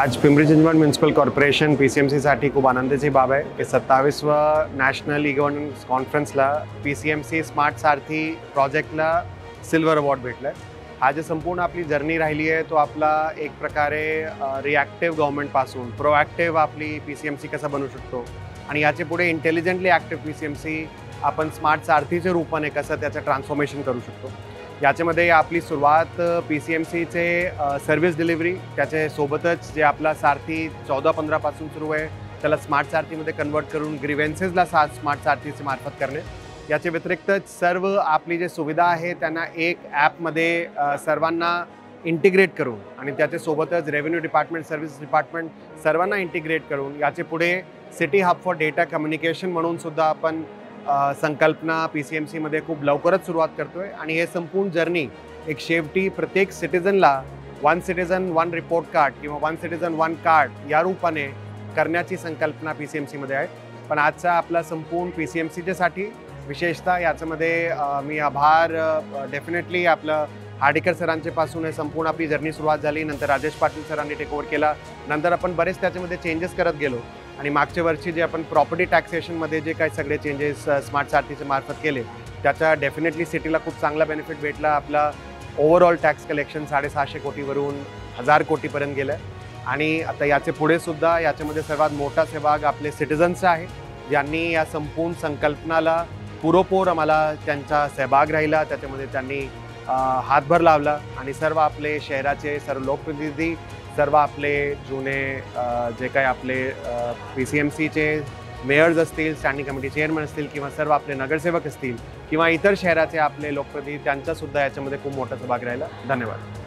आज Pimpri Chinchwad municipal corporation पीसीएमसीसाठी खूप आनंदाची बाब आहे की 27वा नॅशनल ई गव्हर्नन्स कॉन्फरन्सला पीसीएमसी स्मार्ट सारथी प्रोजेक्टला सिल्वर अवॉर्ड भेटला आहे। हा जे संपूर्ण आपली जर्नी राहिली आहे तो आपला एक प्रकारे रिॲक्टिव्ह गव्हर्नमेंटपासून प्रोॲक्टिव्ह आपली पीसीएमसी कसा बनवू शकतो आणि याचे पुढे इंटेलिजंटली ॲक्टिव्ह पीसीएमसी आपण स्मार्ट सारथीच्या रूपाने कसं त्याचं ट्रान्सफॉर्मेशन करू शकतो। याच्यामध्ये आपली सुरुवात पीसीएमसीचे सर्व्हिस डिलिव्हरी त्याचे सोबतच जे आपला सारथी 14-15 पासून सुरू आहे त्याला स्मार्ट सारथीमध्ये कन्वर्ट करून ग्रीव्हन्सेसला स्मार्ट सारथीचे मार्फत करणे। याच्या व्यतिरिक्त सर्व आपली जे सुविधा आहे त्यांना एक ॲपमध्ये सर्वांना इंटिग्रेट करून आणि त्याच्यासोबतच रेव्हेन्यू डिपार्टमेंट सर्व्हिस डिपार्टमेंट सर्वांना इंटिग्रेट करून याचे पुढे city hub for data communication म्हणून सुद्धा आपण संकल्पना पीसीएमसीमध्ये खूप लवकरच सुरुवात करतोय आणि हे संपूर्ण जर्नी एक शेवटी प्रत्येक सिटीजनला one citizen one report card किंवा वन सिटीजन वन कार्ड या रूपाने करण्याची संकल्पना पीसीएमसीमध्ये आहे। पण आजचा आपला संपूर्ण पीसीएमसीच्यासाठी विशेषतः याच्यामध्ये मी आभार डेफिनेटली आपलं हार्डीकर सरांचे पासून हे संपूर्ण आपली जर्नी सुरुवात झाली। नंतर राजेश पाटील सरांनी टेक ओव्हर केला। नंतर आपण बरेच त्याच्यामध्ये चेंजेस करत गेलो आणि मागच्या वर्षी जे आपण प्रॉपर्टी टॅक्सेशनमध्ये जे काही सगळे चेंजेस स्मार्ट सारथीच्या मार्फत केले त्याचा डेफिनेटली सिटीला खूप चांगला बेनिफिट भेटला। आपला ओव्हरऑल टॅक्स कलेक्शन 650 कोटीवरून 1000 कोटीपर्यंत गेलं आहे आणि आता याचे पुढे सुद्धा याच्यामध्ये सर्वात मोठा सहभाग आपले सिटीजन्सचा आहे ज्यांनी या संपूर्ण संकल्पनाला पुरोपोर आम्हाला त्यांचा सहभाग राहिला, त्याच्यामध्ये त्यांनी हातभार लावला आणि सर्व आपले शहराचे सर्व लोकप्रतिनिधी सर्व आपले जुने जे काही आपले पीसीएमसीचे मेयर्स असतील, स्टँडिंग कमिटी चेअरमन असतील किंवा सर्व आपले नगरसेवक असतील किंवा इतर शहराचे आपले लोकप्रतिनिधी त्यांचासुद्धा याच्यामध्ये खूप मोठा सहभाग राहिला। धन्यवाद।